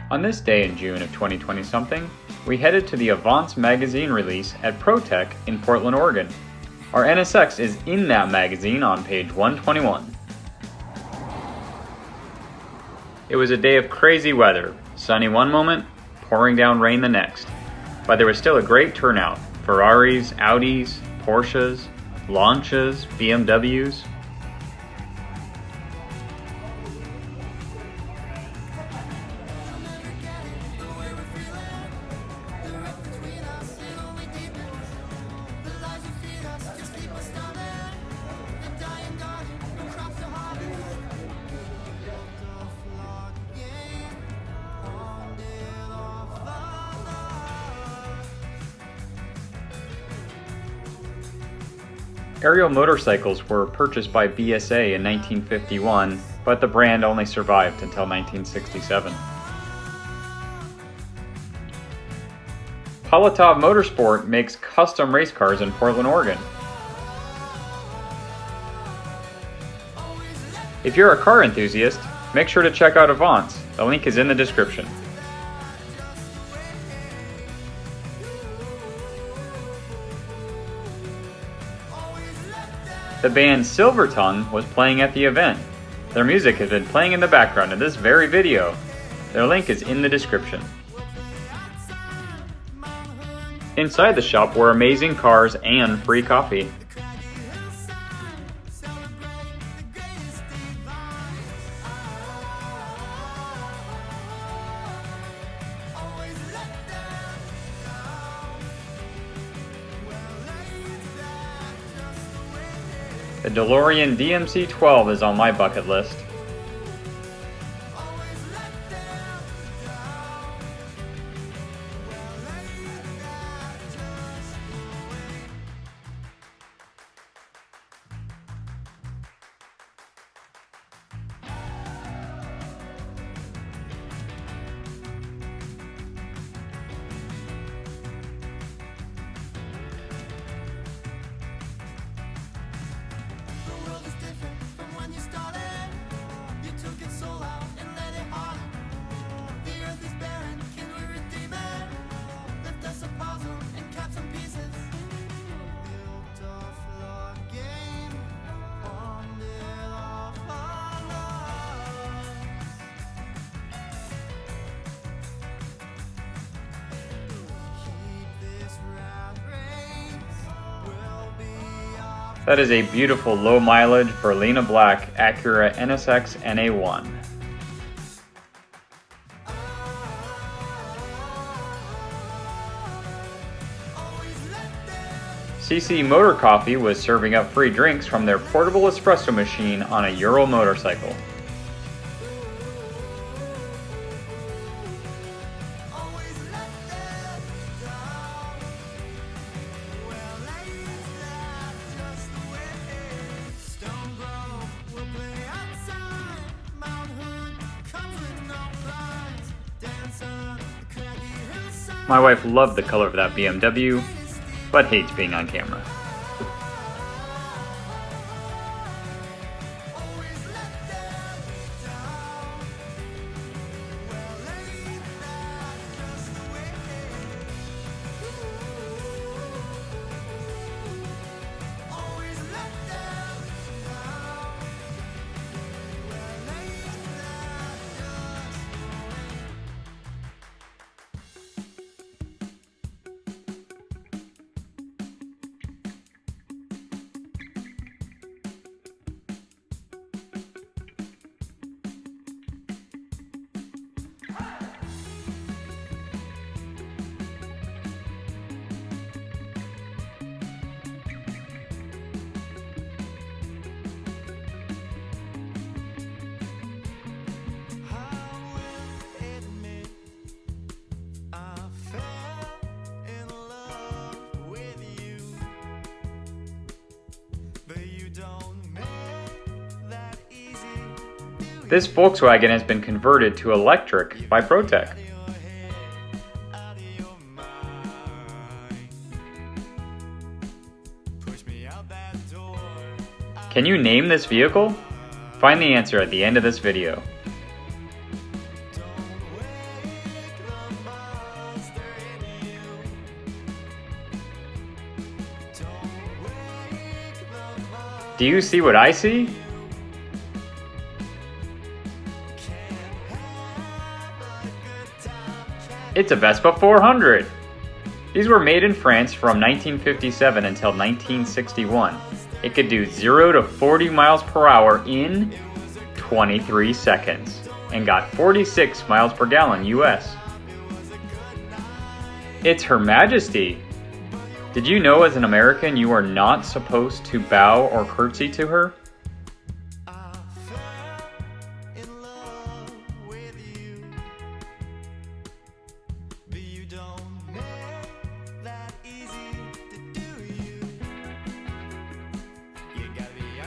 On this day in June of 2020-something, we headed to the AVANTS magazine release at Pro-Tek in Portland, Oregon. Our NSX is in that magazine on page 121. It was a day of crazy weather, sunny one moment, pouring down rain the next. But there was still a great turnout. Ferraris, Audis, Porsches, Launches, BMWs. Aerial motorcycles were purchased by BSA in 1951, but the brand only survived until 1967. Polotov Motorsport makes custom race cars in Portland, Oregon. If you're a car enthusiast, make sure to check out AVANTS. The link is in the description. The band Silvertongue was playing at the event. Their music has been playing in the background in this very video. Their link is in the description. Inside the shop were amazing cars and free coffee. The DeLorean DMC-12 is on my bucket list. That is a beautiful low-mileage Berlina Black Acura NSX NA1. CC Motor Coffee was serving up free drinks from their portable espresso machine on a Euro motorcycle. My wife loved the color of that BMW, but hates being on camera. This Volkswagen has been converted to electric by Pro-Tek. Can you name this vehicle? Find the answer at the end of this video. Do you see what I see? It's a Vespa 400! These were made in France from 1957 until 1961. It could do 0 to 40 miles per hour in 23 seconds and got 46 miles per gallon US. It's Her Majesty! Did you know as an American you are not supposed to bow or curtsy to her?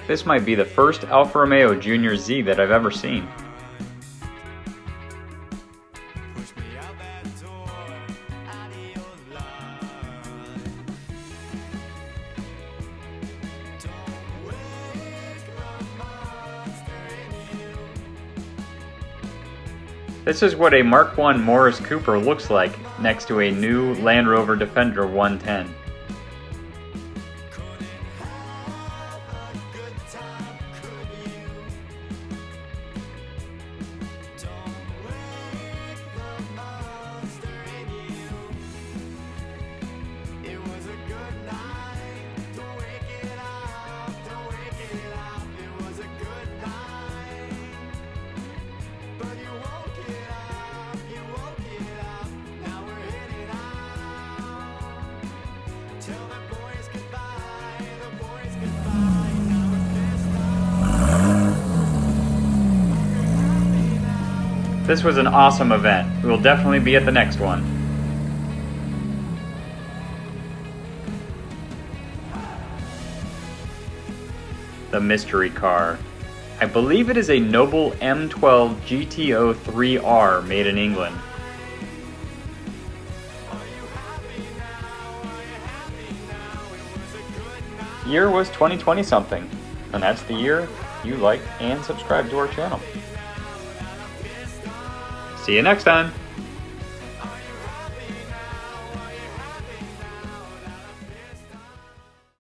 This might be the first Alfa Romeo Junior Z that I've ever seen. This is what a Mark I Morris Cooper looks like next to a new Land Rover Defender 110. This was an awesome event. We will definitely be at the next one. The mystery car. I believe it is a Noble M12 GTO 3R made in England. Year was 2020 something, and that's the year you like and subscribe to our channel. See you next time!